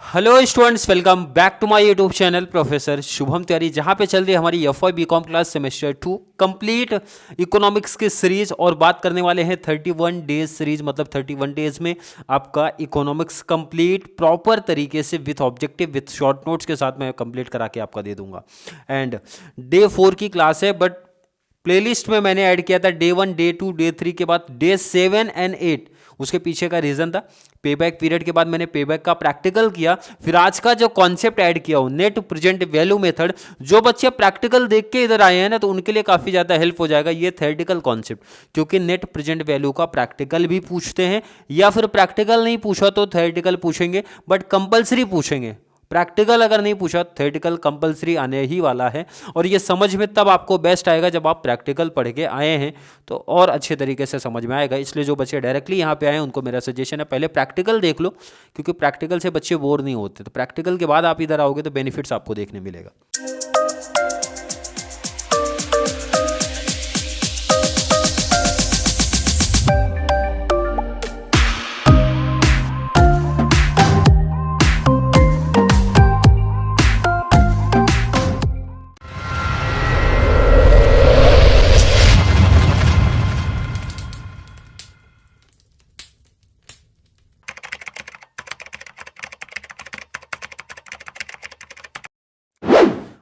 Hello students, welcome back to my YouTube channel professor Shubham Tiwari, जहां पे चल रही है हमारी F Y B Com class semester 2 complete economics की सीरीज। और बात करने वाले हैं 31 डेज सीरीज, मतलब 31 डेज में आपका इकोनॉमिक्स कंप्लीट प्रॉपर तरीके से with objective with short notes के साथ मैं कंप्लीट करा के आपका दे दूंगा। एंड डे 4 की क्लास है, बट प्लेलिस्ट में मैंने ऐड किया था डे 1, डे 2, डे 3 के बाद डे 7 एंड 8। उसके पीछे का रीजन था पेबैक पीरियड के बाद मैंने पेबैक का प्रैक्टिकल किया, फिर आज का जो कॉन्सेप्ट ऐड किया हूं नेट प्रेजेंट वैल्यू मेथड। जो बच्चे प्रैक्टिकल देख के इधर आए हैं ना, तो उनके लिए काफी ज्यादा हेल्प हो जाएगा ये थ्योरेटिकल कॉन्सेप्ट, क्योंकि नेट प्रेजेंट वैल्यू का प्रैक्टिकल भी पूछते हैं, या फिर प्रैक्टिकल नहीं पूछा तो थ्योरेटिकल पूछेंगे, बट कंपल्सरी पूछेंगे। प्रैक्टिकल अगर नहीं पूछा, थ्योरेटिकल कंपलसरी आने ही वाला है। और ये समझ में तब आपको बेस्ट आएगा जब आप प्रैक्टिकल पढ़ के आए हैं, तो और अच्छे तरीके से समझ में आएगा। इसलिए जो बच्चे डायरेक्टली यहाँ पे आए हैं उनको मेरा सजेशन है पहले प्रैक्टिकल देख लो, क्योंकि प्रैक्टिकल से बच्चे बोर नहीं होते। तो प्रैक्टिकल के बाद आप इधर आओगे तो बेनिफिट्स आपको देखने मिलेगा।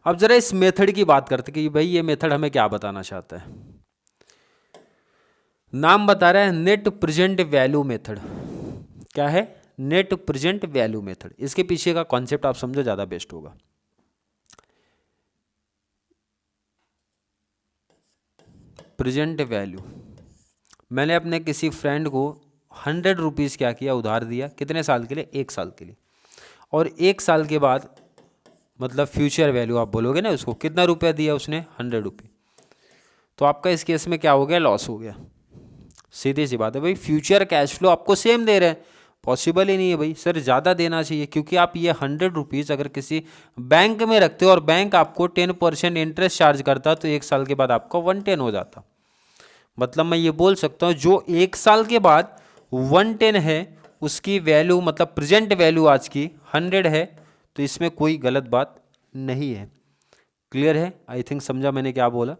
अब जरा इस मेथड की बात करते कि भाई ये मेथड हमें क्या बताना चाहता है। नाम बता रहा है नेट प्रेजेंट वैल्यू मेथड। क्या है? Net present value method. इसके पीछे का कॉन्सेप्ट आप समझो, ज्यादा बेस्ट होगा। प्रेजेंट वैल्यू, मैंने अपने किसी फ्रेंड को 100 रुपीज़ क्या किया, उधार दिया। कितने साल के लिए? 1 साल के लिए। और 1 साल के बाद मतलब फ्यूचर वैल्यू आप बोलोगे ना उसको, कितना रुपया दिया उसने? 100 रुपये। तो आपका इस केस में क्या हो गया? लॉस हो गया। सीधी सी बात है भाई, फ्यूचर कैश फ्लो आपको सेम दे रहे हैं, पॉसिबल ही नहीं है भाई। सर ज़्यादा देना चाहिए, क्योंकि आप ये 100 रुपीज़ अगर किसी बैंक में रखते हो और बैंक आपको 10% इंटरेस्ट चार्ज करता, तो 1 साल के बाद आपका 110 हो जाता। मतलब मैं ये बोल सकता हूँ जो 1 साल के बाद 110 है उसकी वैल्यू, मतलब प्रेजेंट वैल्यू आज की 100 है, तो इसमें कोई गलत बात नहीं है। क्लियर है? आई थिंक समझा मैंने क्या बोला।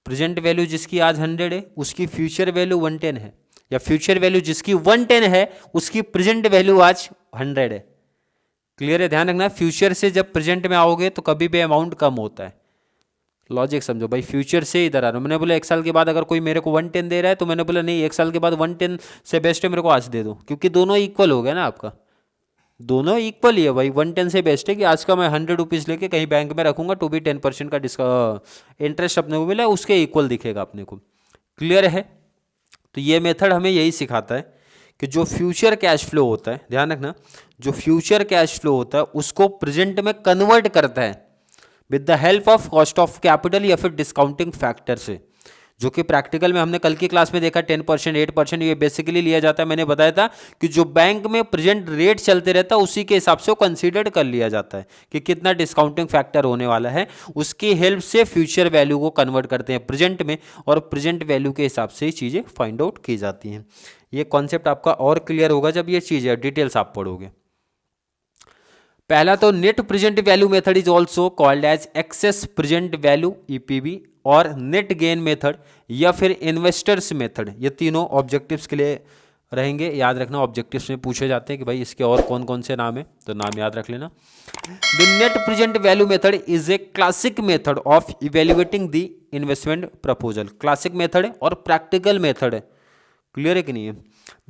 प्रेजेंट वैल्यू जिसकी आज 100 है उसकी फ्यूचर वैल्यू 110 है, या फ्यूचर वैल्यू जिसकी 110 है उसकी प्रेजेंट वैल्यू आज 100 है। क्लियर है? ध्यान रखना, फ्यूचर से जब प्रेजेंट में आओगे तो कभी भी अमाउंट कम होता है। लॉजिक समझो भाई, फ्यूचर से इधर आ रहा हूँ। मैंने बोला 1 साल के बाद अगर कोई मेरे को 110 दे रहा है, तो मैंने बोला नहीं, 1 साल के बाद 110 से बेस्ट है मेरे को आज दे दो, क्योंकि दोनों इक्वल हो गया ना आपका। दोनों इक्वल ही है भाई। 110 से बेस्ट है कि आज का मैं 100 रुपीज़ लेके कहीं बैंक में रखूंगा तो भी 10% का इंटरेस्ट अपने को मिला, उसके इक्वल दिखेगा अपने को। क्लियर है? तो ये मेथड हमें यही सिखाता है कि जो फ्यूचर कैश फ्लो होता है, ध्यान रखना, जो फ्यूचर कैश फ्लो होता है उसको प्रेजेंट में कन्वर्ट करता है with the help of cost of capital या फिर डिस्काउंटिंग फैक्टर से, जो कि प्रैक्टिकल में हमने कल की क्लास में देखा 10%, 8%। ये बेसिकली लिया जाता है, मैंने बताया था कि जो बैंक में प्रेजेंट रेट चलते रहता है उसी के हिसाब से कंसीडर कर लिया जाता है कि कितना डिस्काउंटिंग फैक्टर होने वाला है। उसकी हेल्प से फ्यूचर वैल्यू को कन्वर्ट करते हैं प्रेजेंट में, और प्रेजेंट वैल्यू के हिसाब से चीज़ें फाइंड आउट की जाती हैं। ये कॉन्सेप्ट आपका और क्लियर होगा जब ये चीज़ें डिटेल्स आप पढ़ोगे। पहला तो net present value method is also called as excess present value EPV, और नेट गेन मेथड या फिर इन्वेस्टर्स मेथड। ये तीनों ऑब्जेक्टिव्स के लिए रहेंगे, याद रखना। ऑब्जेक्टिव्स में पूछे जाते हैं कि भाई इसके और कौन कौन से नाम है, तो नाम याद रख लेना। The net present value method is a classic method of evaluating the investment proposal. Classic method है और प्रैक्टिकल मेथड है। क्लियर है कि नहीं है?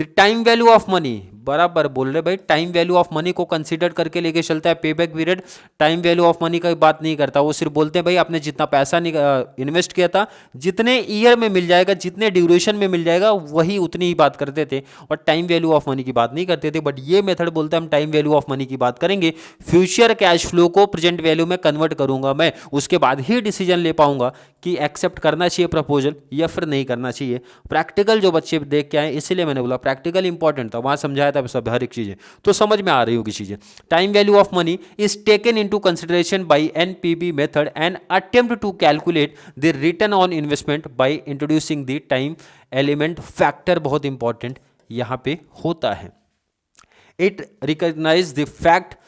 The time value of money, बराबर बोल रहे भाई, टाइम वैल्यू ऑफ मनी को कंसीडर करके लेके चलता है। Payback period time value of money का बात नहीं करता, वो सिर्फ बोलते हैं भाई आपने जितना पैसा इन्वेस्ट किया था, जितने ईयर में मिल जाएगा, जितने ड्यूरेशन में मिल जाएगा, वही उतनी ही बात करते थे, और टाइम वैल्यू ऑफ मनी की बात नहीं करते थे। बट ये मेथड बोलता है हम टाइम वैल्यू ऑफ मनी की बात करेंगे, फ्यूचर कैश फ्लो को प्रेजेंट वैल्यू में कन्वर्ट करूंगा मैं, उसके बाद ही डिसीजन ले पाऊंगा कि एक्सेप्ट करना चाहिए प्रपोजल या फिर नहीं करना चाहिए। प्रैक्टिकल जो बच्चे देख के आए, इसीलिए मैंने बोला प्रैक्टिकल इंपॉर्टेंट था, वहां समझाया था सब हर एक चीजें, तो समझ में आ रही होगी चीजें। Time value of money is taken into consideration by NPV method and attempt to calculate the return on investment by introducing the time element factor. बहुत इंपॉर्टेंट यहां पे होता है। It recognizes the fact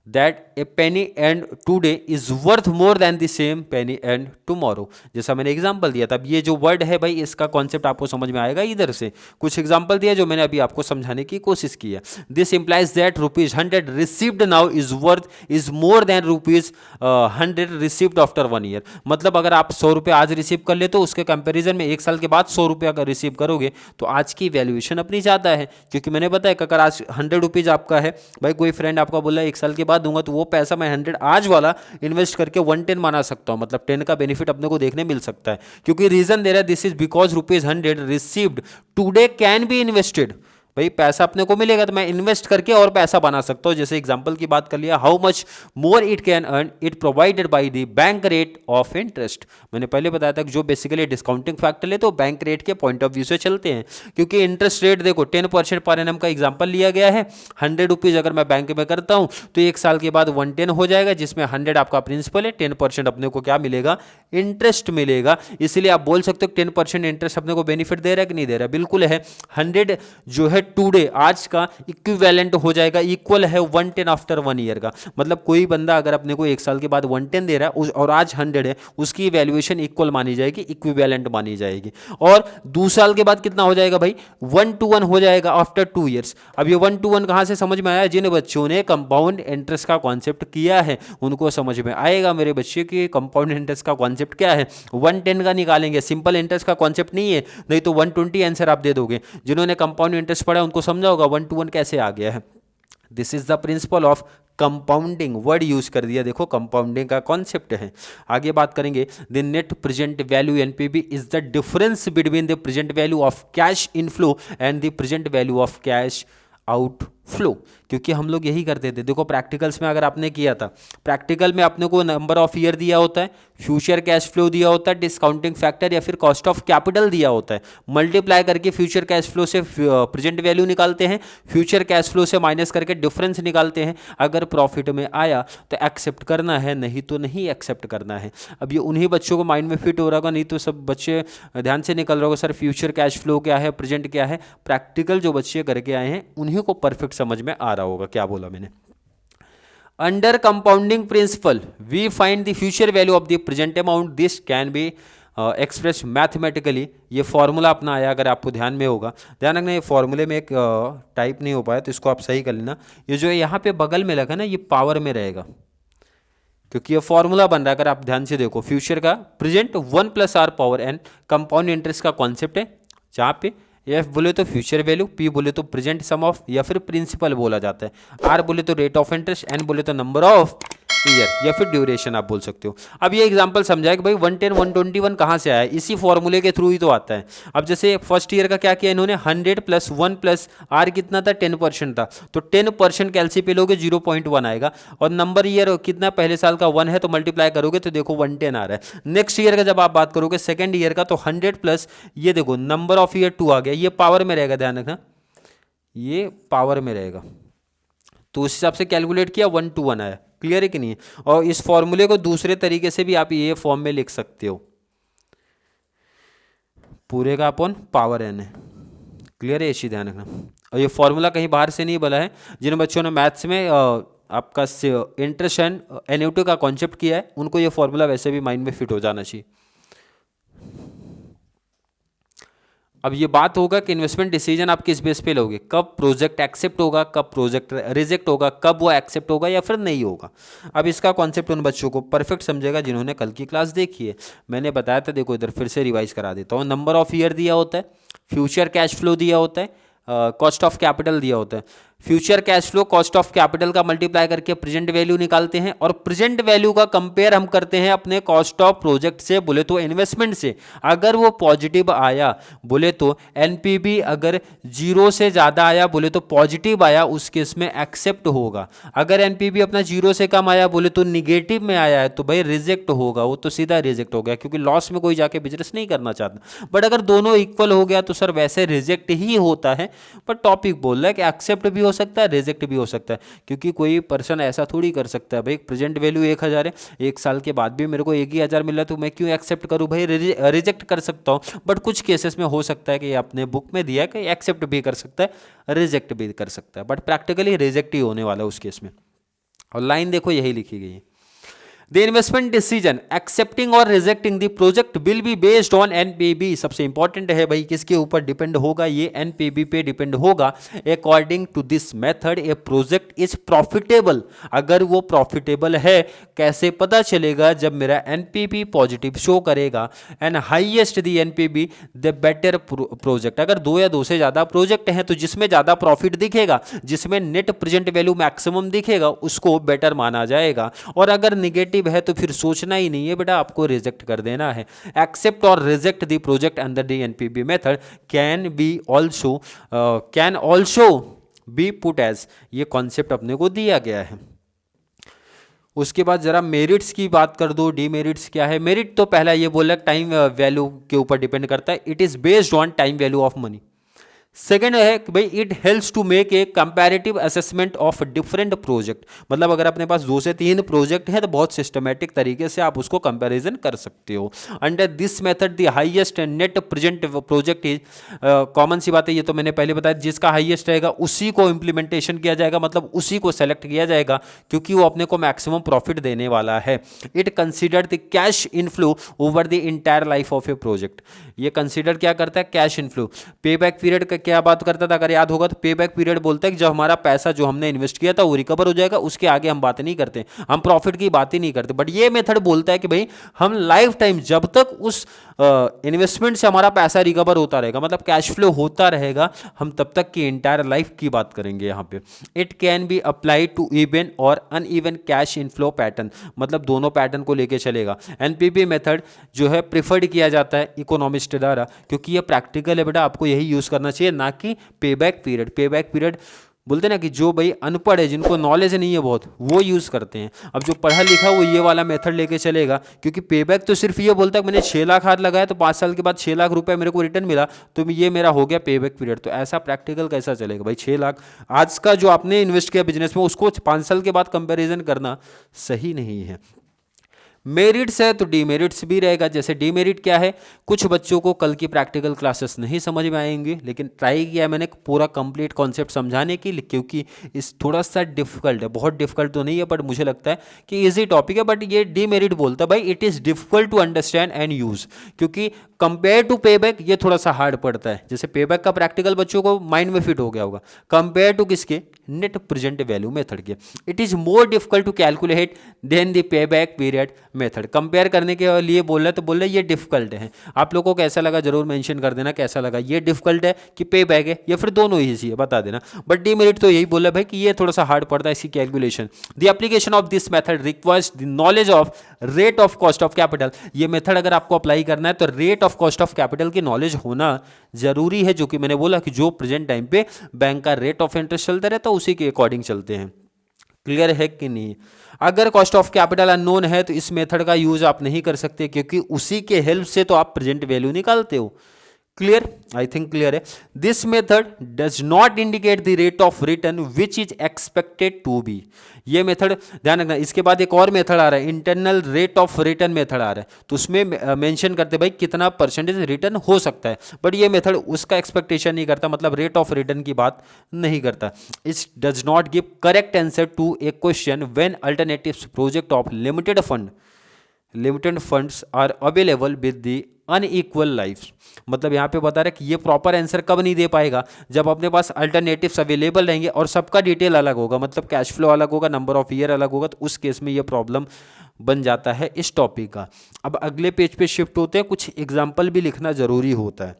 that a penny earned today is worth more than the same penny earned tomorrow। जैसा मैंने example दिया था। अब ये जो वर्ड है भाई, इसका कॉन्सेप्ट आपको समझ में आएगा इधर से। कुछ एग्जांपल दिया जो मैंने अभी आपको समझाने की कोशिश की है। This implies that ₹100 received now is more than ₹100 received after 1 year. मतलब अगर आप 100 रुपये आज रिसीव कर ले तो उसके कंपेरिजन में 1 साल के बाद 100 रुपये अगर रिसीव करोगे तो आज की वैल्यूएशन अपनी ज़्यादा है। क्योंकि मैंने बताया कि अगर आज 100 रुपीज़ आपका है, भाई कोई फ्रेंड आपका बोला 1 साल के बाद दूंगा, तो वो पैसा मैं 100 आज वाला इन्वेस्ट करके 110 बना सकता हूं। मतलब 10 का बेनिफिट अपने को देखने मिल सकता है। क्योंकि रीजन दे रहा है, this is because ₹100 received today can be invested. भाई पैसा अपने को मिलेगा तो मैं इन्वेस्ट करके और पैसा बना सकता हूं। जैसे एग्जांपल की बात कर लिया, how much more it can earn it provided by the bank rate of interest. मैंने पहले बताया था कि जो बेसिकली डिस्काउंटिंग फैक्टर ले तो बैंक रेट के पॉइंट ऑफ व्यू से चलते हैं। क्योंकि इंटरेस्ट रेट देखो 10% पर एनम का एग्जांपल लिया गया है। 100 रुपीज़ अगर मैं बैंक में करता हूं तो 1 साल के बाद 110 हो जाएगा, जिसमें 100 आपका प्रिंसिपल है, 10% अपने को क्या मिलेगा, इंटरेस्ट मिलेगा। इसलिए आप बोल सकते हो 10% इंटरेस्ट अपने को बेनिफिट दे रहा है कि नहीं दे रहा है, बिल्कुल है। 100 जो है टुडे आज का इक्विवेलेंट हो जाएगा, इक्वल है 110 आफ्टर 1 ईयर का। मतलब कोई बंदा अगर अपने को 1 साल के बाद 110 दे रहा है और आज 100 है, उसकी वैल्यूएशन इक्वल मानी जाएगी, इक्विवेलेंट मानी जाएगी। और 2 साल के बाद कितना हो जाएगा भाई, 1 to 1 हो जाएगा आफ्टर 2 ईयर्स। अब ये 1 to 1 कहां से समझ में आया, जिन बच्चों ने कंपाउंड इंटरेस्ट का कॉन्सेप्ट किया है उनको समझ में आएगा मेरे बच्चे की कंपाउंड इंटरेस्ट का कॉन्सेप्ट क्या है। 110 का निकालेंगे, सिंपल इंटरेस्ट का कॉन्सेप्ट नहीं है, नहीं तो 120 आंसर आप दे दोगे। जिन्होंने कंपाउंड इंटरेस्ट पढ़ा उनको समझा होगा 1 to 1 कैसे आ गया है। This is the principle of compounding, word use कर दिया, देखो कंपाउंडिंग का कॉन्सेप्ट है। आगे बात करेंगे, the net present value NPV is the difference between the present value of cash inflow and the present value of cash outflow. क्योंकि हम लोग यही करते थे, देखो प्रैक्टिकल्स में अगर आपने किया था, प्रैक्टिकल में अपने को नंबर ऑफ ईयर दिया होता है, फ्यूचर कैश फ्लो दिया होता है, डिस्काउंटिंग फैक्टर या फिर कॉस्ट ऑफ कैपिटल दिया होता है, मल्टीप्लाई करके फ्यूचर कैश फ्लो से प्रेजेंट वैल्यू निकालते हैं, फ्यूचर कैश फ्लो से माइनस करके डिफरेंस निकालते हैं। अगर प्रॉफिट में आया तो एक्सेप्ट करना है, नहीं तो नहीं एक्सेप्ट करना है। अब ये उन्हीं बच्चों को माइंड में फिट हो रहा होगा, नहीं तो सब बच्चे ध्यान से निकल रहा होगा सर फ्यूचर कैश फ्लो क्या है, प्रेजेंट क्या है। प्रैक्टिकल जो बच्चे करके आए हैं उन्हीं को परफेक्ट समझ में आ रहा होगा क्या बोला मैंने। Under compounding principle we find the future value of the present amount, this can be express mathematically. ये फॉर्मूला अपना आया, अगर आपको ध्यान में होगा, ध्यान रखना ये फॉर्मूले में एक टाइप नहीं हो पाया तो इसको आप सही कर लेना। ये जो यहाँ पे बगल में लगा ना, ये पावर में रहेगा क्योंकि ये फॉर्मूला बन रहा है। अगर आप ध्यान से देखो, फ्यूचर का present 1 + r power n, compound interest का कॉन्सेप्ट है, जहाँ पे एफ बोले तो फ्यूचर वैल्यू, पी बोले तो प्रेजेंट सम ऑफ या फिर प्रिंसिपल बोला जाता है, आर बोले तो रेट ऑफ इंटरेस्ट, एन बोले तो नंबर ऑफ ईयर या फिर ड्यूरेशन आप बोल सकते हो। अब ये एग्जांपल समझाए कि भाई 110 121 कहाँ से आया, इसी फॉर्मूले के थ्रू ही तो आता है। अब जैसे फर्स्ट ईयर का क्या किया इन्होंने, 100 + 1 + r कितना था, 10% था, तो 10% कैलसी पे लोगे 0.1 आएगा। और नंबर ईयर कितना, पहले साल का 1 है तो मल्टीप्लाई करोगे तो देखो 110 आ रहा है। नेक्स्ट ईयर का जब आप बात करोगे, सेकेंड ईयर का, तो 100 + ये देखो नंबर ऑफ ईयर 2 आ गया, ये पावर में रहेगा, ध्यान रखना ये पावर में रहेगा, तो उस हिसाब से कैलकुलेट किया 1 to 1 आया। क्लियर है कि नहीं। और इस फॉर्मूले को दूसरे तरीके से भी आप ये फॉर्म में लिख सकते हो, पूरे का अपॉन पावर n है। क्लियर है, इसी ध्यान रखना। और ये फॉर्मूला कहीं बाहर से नहीं बना है। जिन बच्चों ने मैथ्स में आपका इंटरेस्ट एंड एन्युटी का कॉन्सेप्ट किया है उनको ये फॉर्मूला वैसे भी माइंड में फिट हो जाना चाहिए। अब ये बात होगा कि इन्वेस्टमेंट डिसीजन आप किस बेस पे लोगे, कब प्रोजेक्ट एक्सेप्ट होगा, कब प्रोजेक्ट रिजेक्ट होगा, कब वो एक्सेप्ट होगा या फिर नहीं होगा। अब इसका कॉन्सेप्ट उन बच्चों को परफेक्ट समझेगा जिन्होंने कल की क्लास देखी है। मैंने बताया था, देखो इधर फिर से रिवाइज करा देता हूँ। नंबर ऑफ ईयर दिया होता है, फ्यूचर कैश फ्लो दिया होता है, कॉस्ट ऑफ कैपिटल दिया होता है। Future cash flow cost of capital का मल्टीप्लाई करके प्रेजेंट वैल्यू निकालते हैं, और प्रेजेंट वैल्यू का कंपेयर हम करते हैं अपने कॉस्ट ऑफ प्रोजेक्ट से, बोले तो इन्वेस्टमेंट से। अगर वो पॉजिटिव आया बोले तो एनपीवी, अगर 0 से ज़्यादा आया बोले तो पॉजिटिव आया, उस केस में एक्सेप्ट होगा। अगर एनपीवी अपना 0 से कम आया बोले तो निगेटिव में आया है तो भाई रिजेक्ट होगा, वो तो सीधा रिजेक्ट हो गया, क्योंकि लॉस में कोई जाके बिजनेस नहीं करना चाहता। बट अगर दोनों इक्वल हो गया तो सर वैसे रिजेक्ट ही होता है। पर टॉपिक बोल रहा है कि एक्सेप्ट भी हो सकता है, रिजेक्ट भी हो सकता है, क्योंकि कोई पर्सन ऐसा थोड़ी कर सकता है भाई प्रेजेंट वैल्यू 1000 है, 1 साल के बाद भी मेरे को 1 ही 1000 मिला तो मैं क्यों एक्सेप्ट करूँ भाई, रिजेक्ट कर सकता हूँ। बट कुछ केसेस में हो सकता है कि आपने बुक में दिया है कि एक्सेप्ट भी कर सकता है, रिजेक्ट भी कर सकता है, बट प्रैक्टिकली रिजेक्ट ही होने वाला है उस केस में। और लाइन देखो यही लिखी गई है, द इन्वेस्टमेंट डिसीजन एक्सेप्टिंग और rejecting the project will be based on NPB. सबसे इंपॉर्टेंट है भाई, किसके ऊपर डिपेंड होगा, ये एनपीबी पे डिपेंड होगा। According to this method a project is profitable. अगर वो प्रॉफिटेबल है कैसे पता चलेगा, जब मेरा एनपीबी पॉजिटिव शो करेगा, and highest the NPV the better project. अगर 2 या 2 से ज़्यादा प्रोजेक्ट हैं तो जिसमें ज़्यादा प्रॉफिट दिखेगा, जिसमें नेट प्रेजेंट वैल्यू मैक्सिमम दिखेगा, उसको बेटर माना जाएगा। और अगर निगेटिव है तो फिर सोचना ही नहीं है बेटा, आपको रिजेक्ट कर देना है। एक्सेप्ट और reject the project under the NPV method can also be put as, ये कॉन्सेप्ट अपने को दिया गया है। उसके बाद जरा मेरिट्स की बात कर दो। डीमेरिट्स क्या है? मेरिट तो पहला ये बोला टाइम वैल्यू के ऊपर डिपेंड करता है, it is based on time value of money. Second है कि भाई it helps to make a comparative assessment of different project. मतलब अगर अपने पास 2 से 3 प्रोजेक्ट हैं तो बहुत सिस्टमेटिक तरीके से आप उसको कंपैरिजन कर सकते हो। Under this method the highest net present project is, common सी बात है ये तो मैंने पहले बताया, जिसका हाईएस्ट रहेगा उसी को इंप्लीमेंटेशन किया जाएगा, मतलब उसी को सेलेक्ट किया जाएगा क्योंकि वो अपने को मैक्सिमम प्रॉफिट देने वाला है। It consider the cash inflow over the entire life of A project. ये कंसिडर क्या करता है? Cash inflow. पे बैक पीरियड का क्या बात करता था अगर याद होगा तो, पे बैक पीरियड बोलता है कि जब हमारा पैसा जो हमने इन्वेस्ट किया था वो रिकवर हो जाएगा, उसके आगे हम बात नहीं करते, हम प्रॉफिट की बात ही नहीं करते। बट ये मेथड बोलता है कि भाई हम लाइफ टाइम जब तक उस इन्वेस्टमेंट से हमारा पैसा रिकवर होता रहेगा, मतलब कैश फ्लो होता रहेगा, हम तब तक की इंटायर लाइफ की बात करेंगे यहाँ पे। It can be applied to even और अनइवन कैश इनफ्लो पैटर्न, मतलब दोनों पैटर्न को लेके चलेगा। एनपीपी मेथड जो है प्रिफर्ड किया जाता है इकोनॉमिस्ट द्वारा, क्योंकि ये प्रैक्टिकल है बेटा, आपको यही यूज करना चाहिए, ना कि पे बैक पीरियड। पे बैक पीरियड बोलते ना कि जो भाई अनपढ़ है, जिनको नॉलेज नहीं है बहुत, वो यूज़ करते हैं। अब जो पढ़ा लिखा वो ये वाला मेथड लेके चलेगा, क्योंकि पे बैक तो सिर्फ ये बोलता है मैंने 6 लाख हाथ लगाया तो 5 साल के बाद 6 लाख रुपए मेरे को रिटर्न मिला, तो ये मेरा हो गया पे बैक पीरियड। तो ऐसा प्रैक्टिकल कैसा चलेगा भाई? 6 लाख आज का जो आपने इन्वेस्ट किया बिजनेस में, उसको 5 साल के बाद कंपेरिजन करना सही नहीं है। मेरिट्स है तो डीमेरिट्स भी रहेगा। जैसे डीमेरिट क्या है? कुछ बच्चों को कल की प्रैक्टिकल क्लासेस नहीं समझ में आएंगे, लेकिन ट्राई किया मैंने पूरा कंप्लीट कॉन्सेप्ट समझाने की, क्योंकि इस थोड़ा सा डिफिकल्ट है, बहुत डिफिकल्ट तो नहीं है बट मुझे लगता है कि इजी टॉपिक है। बट ये डीमेरिट बोलता है भाई it is difficult to understand and use, क्योंकि कंपेयर टू पे बैक ये थोड़ा सा हार्ड पड़ता है। जैसे पे बैक का प्रैक्टिकल बच्चों को माइंड में फिट हो गया होगा, कंपेयर टू किसके? नेट प्रेजेंट वैल्यू मेथड के। It is more difficult to calculate than the pay back period method. Compare करने के लिए बोल रहा है तो बोल रहा है ये डिफिकल्ट है। आप लोगों को कैसा लगा जरूर मेंशन कर देना, कैसा लगा, ये डिफिकल्ट है कि पे बैक है, या फिर दोनों ईजी है, बता देना। बट डीमेरिट तो यही बोला भाई कि ये थोड़ा सा हार्ड पड़ता है इसकी calculation. The application of this method requires the knowledge of rate of cost of capital. ये मेथड अगर आपको अप्लाई करना है तो rate of cost of capital की नॉलेज होना जरूरी है, जो कि मैंने बोला कि जो प्रेजेंट टाइम पे बैंक का रेट ऑफ इंटरेस्ट चलता रहता है उसी के अकॉर्डिंग चलते हैं। क्लियर है कि नहीं? अगर कॉस्ट ऑफ कैपिटल अननोन है तो इस मेथड का यूज आप नहीं कर सकते, क्योंकि उसी के हेल्प से तो आप प्रेजेंट वैल्यू निकालते हो। क्लियर? आई थिंक क्लियर है। This method does not indicate the rate of return which is expected to be. ये मेथड ध्यान रखना। इसके बाद एक और मेथड आ रहा है, internal rate of return method आ रहा है, तो उसमें मेंशन करते भाई कितना परसेंटेज रिटर्न हो सकता है, बट ये मेथड उसका एक्सपेक्टेशन नहीं करता, मतलब रेट ऑफ रिटर्न की बात नहीं करता। It does not give correct answer to a question when alternatives project of limited funds are available with the unequal life. मतलब यहाँ पे बता रहे कि ये प्रॉपर आंसर कब नहीं दे पाएगा? जब अपने पास अल्टरनेटिव्स अवेलेबल रहेंगे और सबका डिटेल अलग होगा, मतलब कैश फ्लो अलग होगा, नंबर ऑफ ईयर अलग होगा, तो उस केस में ये प्रॉब्लम बन जाता है इस टॉपिक का। अब अगले पेज पे शिफ्ट होते हैं, कुछ एग्जाम्पल भी लिखना जरूरी होता है।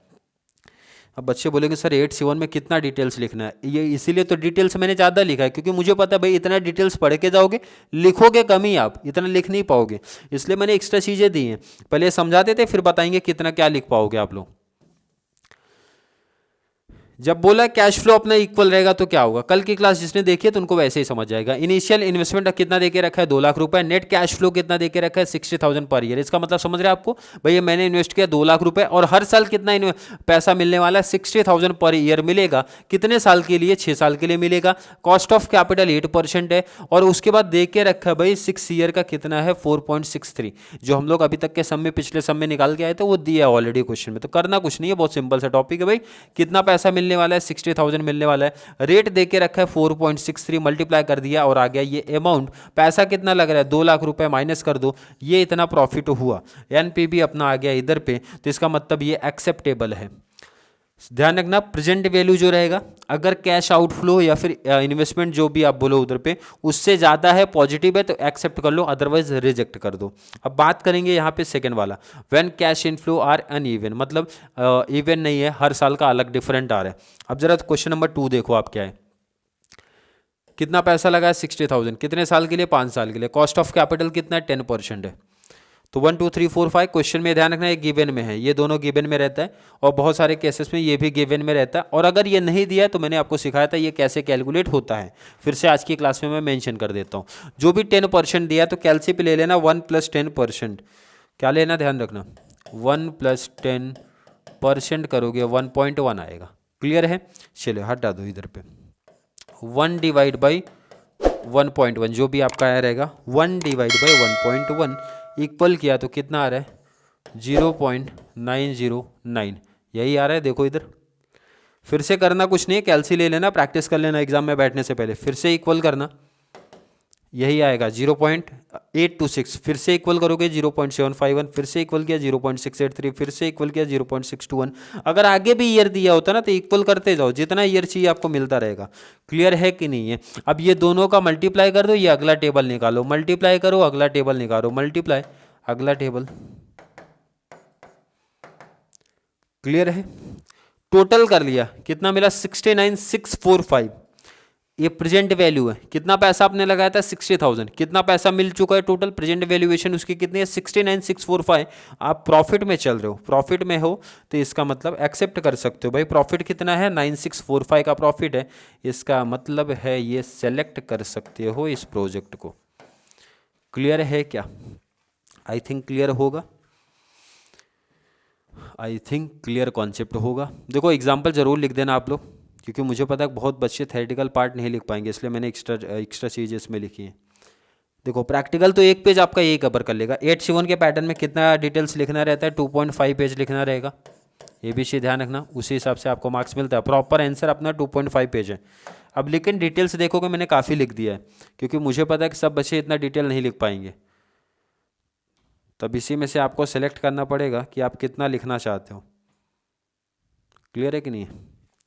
अब बच्चे बोलेंगे सर 8-7 में कितना डिटेल्स लिखना है? ये इसीलिए तो डिटेल्स मैंने ज़्यादा लिखा है, क्योंकि मुझे पता है भाई इतना डिटेल्स पढ़ के जाओगे, लिखोगे कम ही, आप इतना लिख नहीं पाओगे, इसलिए मैंने एक्स्ट्रा चीज़ें दी हैं। पहले समझा देते फिर बताएंगे कितना क्या लिख पाओगे आप लोग। जब बोला कैश फ्लो अपना इक्वल रहेगा तो क्या होगा, कल की क्लास जिसने देखी है तो उनको वैसे ही समझ जाएगा। इनिशियल इन्वेस्टमेंट कितना देके रखा है 2 लाख रुपए, नेट कैश फ्लो कितना देके रखा है 60,000 पर ईयर। इसका मतलब समझ रहे हैं आपको, भैया मैंने इन्वेस्ट किया 2 लाख रुपए और हर साल कितना पैसा मिलने वाला है 60,000 पर ईयर मिलेगा। कितने साल के लिए, 6 साल के लिए मिलेगा। कॉस्ट ऑफ कैपिटल 8% है और उसके बाद देख के रखा है भाई 6 ईयर का कितना है 4.63, जो हम लोग अभी तक के सम में पिछले सम में निकाल के आए थे वो दिया है ऑलरेडी क्वेश्चन में। तो करना कुछ नहीं है, बहुत सिंपल सा टॉपिक है भाई। कितना पैसा मिलने वाला है 60,000 मिलने वाला है, रेट दे के रखा है 4.63, मल्टीप्लाई कर दिया और आ गया ये अमाउंट। पैसा कितना लग रहा है 2 लाख रुपए, माइनस कर दो, ये इतना प्रॉफिट हुआ। एनपीवी अपना आ गया इधर पे, तो इसका मतलब ये एक्सेप्टेबल है। ध्यान रखना प्रेजेंट वैल्यू जो रहेगा, अगर कैश आउटफ्लो या फिर इन्वेस्टमेंट जो भी आप बोलो उधर पे उससे ज़्यादा है, पॉजिटिव है तो एक्सेप्ट कर लो, अदरवाइज रिजेक्ट कर दो। अब बात करेंगे यहाँ पे सेकंड वाला, when cash inflow are uneven, मतलब इवन नहीं है, हर साल का अलग डिफरेंट आ रहा है। अब जरा क्वेश्चन नंबर 2 देखो आप क्या है, कितना पैसा लगा है 60,000, कितने साल के लिए 5 साल के लिए, कॉस्ट ऑफ कैपिटल कितना है 10% है। तो 1 2 3 4 5 क्वेश्चन में ध्यान रखना ये गिवन में है, ये दोनों गिवन में रहता है और बहुत सारे केसेस में ये भी गिवन में रहता है। और अगर ये नहीं दिया है तो मैंने आपको सिखाया था ये कैसे कैलकुलेट होता है, फिर से आज की क्लास में मैं मेंशन कर देता हूँ। जो भी 10% दिया तो कैलसी पे ले लेना 1 + 10%, क्या लेना ध्यान रखना 1 + 10% करोगे 1.1 आएगा। क्लियर है, चलो हटा दो इधर पे 1 डिवाइड बाई 1.1, जो भी आपका आया रहेगा 1 डिवाइड बाई 1.1 इक्वल किया तो कितना आ रहा है 0.909, यही आ रहा है। देखो इधर फिर से करना कुछ नहीं है, कैलसी ले लेना, प्रैक्टिस कर लेना एग्जाम में बैठने से पहले, फिर से इक्वल करना, यही आएगा 0.826, फिर से इक्वल करोगे 0.751, फिर से इक्वल किया 0.683, फिर से इक्वल किया 0.621। अगर आगे भी ईयर दिया होता ना तो इक्वल करते जाओ, जितना ईयर चाहिए आपको मिलता रहेगा। क्लियर है कि नहीं है। अब ये दोनों का मल्टीप्लाई कर दो, ये अगला टेबल निकालो, मल्टीप्लाई करो अगला टेबल निकालो, मल्टीप्लाई अगला टेबल। क्लियर है, टोटल कर लिया कितना मिला 69,645, ये प्रेजेंट वैल्यू है। कितना पैसा आपने लगाया था 60,000, कितना पैसा मिल चुका है टोटल, प्रेजेंट वैल्यूएशन उसकी कितनी है 69,645। आप प्रॉफिट में चल रहे हो, प्रॉफिट में हो तो इसका मतलब एक्सेप्ट कर सकते हो भाई, प्रॉफिट कितना है 9645 का प्रॉफिट है, इसका मतलब है ये सेलेक्ट कर सकते हो इस प्रोजेक्ट को। क्लियर है क्या, आई थिंक क्लियर होगा, आई थिंक क्लियर कॉन्सेप्ट होगा। देखो एग्जाम्पल जरूर लिख देना आप लोग, क्योंकि मुझे पता है बहुत बच्चे थेरेटिकल पार्ट नहीं लिख पाएंगे, इसलिए मैंने एक्स्ट्रा चीज़ इसमें लिखी है। देखो प्रैक्टिकल तो एक पेज आपका यही कवर कर लेगा। 8C1 के पैटर्न में कितना डिटेल्स लिखना रहता है 2.5 पेज लिखना रहेगा, ये भी चीज़ ध्यान रखना, उसी हिसाब से आपको मार्क्स मिलता है। प्रॉपर आंसर अपना 2.5 पेज है। अब लेकिन डिटेल्स देखोगे मैंने काफ़ी लिख दिया है, क्योंकि मुझे पता है कि सब बच्चे इतना डिटेल नहीं लिख पाएंगे, तब इसी में से आपको सेलेक्ट करना पड़ेगा कि आप कितना लिखना चाहते हो। क्लियर है कि नहीं है।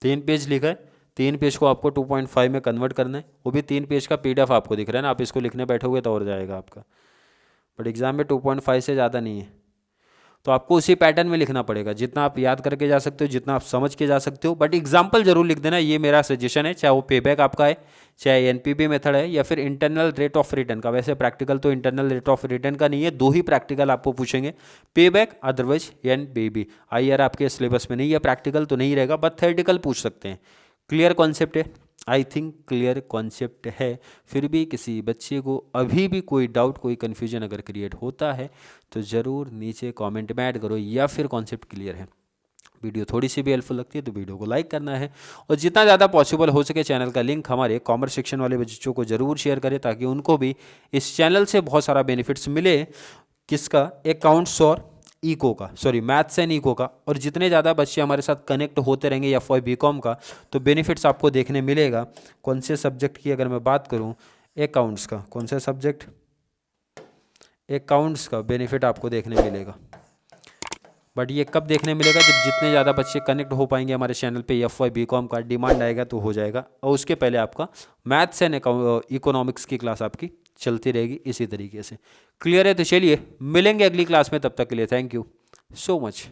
3 पेज लिखा है, 3 पेज को आपको 2.5 में कन्वर्ट करना है, वो भी 3 पेज का PDF आपको दिख रहा है ना, आप इसको लिखने बैठोगे तो और जाएगा आपका, बट एग्जाम में 2.5 से ज़्यादा नहीं है, तो आपको उसी पैटर्न में लिखना पड़ेगा, जितना आप याद करके जा सकते हो, जितना आप समझ के जा सकते हो। बट एग्जाम्पल जरूर लिख देना, ये मेरा सजेशन है, चाहे वो पेबैक आपका है, चाहे NPV मेथड है, या फिर इंटरनल रेट ऑफ रिटर्न का। वैसे प्रैक्टिकल तो इंटरनल रेट ऑफ रिटर्न का नहीं है, 2 ही प्रैक्टिकल आपको पूछेंगे, पेबैक अदरवाइज NPV। IR आपके सिलेबस में नहीं है, प्रैक्टिकल तो नहीं रहेगा, बट थेरेटिकल पूछ सकते हैं। क्लियर कॉन्सेप्ट है, आई थिंक क्लियर कॉन्सेप्ट है। फिर भी किसी बच्चे को अभी भी कोई डाउट, कोई कन्फ्यूजन अगर क्रिएट होता है तो ज़रूर नीचे कमेंट में ऐड करो, या फिर कॉन्सेप्ट क्लियर है। वीडियो थोड़ी सी भी हेल्पफुल लगती है तो वीडियो को लाइक करना है, और जितना ज़्यादा पॉसिबल हो सके चैनल का लिंक हमारे कॉमर्स सेक्शन वाले बच्चों को ज़रूर शेयर करें, ताकि उनको भी इस चैनल से बहुत सारा बेनिफिट्स मिले। किसका, अकाउंट्स और इको का, सॉरी मैथ्स एंड इको का। और जितने ज़्यादा बच्चे हमारे साथ कनेक्ट होते रहेंगे या फॉर BCom का, तो बेनिफिट्स आपको देखने मिलेगा। कौन से सब्जेक्ट की अगर मैं बात करूं, अकाउंट्स का, कौन सा सब्जेक्ट, अकाउंट्स का बेनिफिट आपको देखने मिलेगा। बट ये कब देखने मिलेगा, जब जितने ज़्यादा बच्चे कनेक्ट हो पाएंगे हमारे चैनल पे, FY BCom का डिमांड आएगा तो हो जाएगा। और उसके पहले आपका मैथ्स एंड इकोनॉमिक्स की क्लास आपकी चलती रहेगी इसी तरीके से। क्लियर है, तो चलिए मिलेंगे अगली क्लास में, तब तक के लिए थैंक यू सो मच।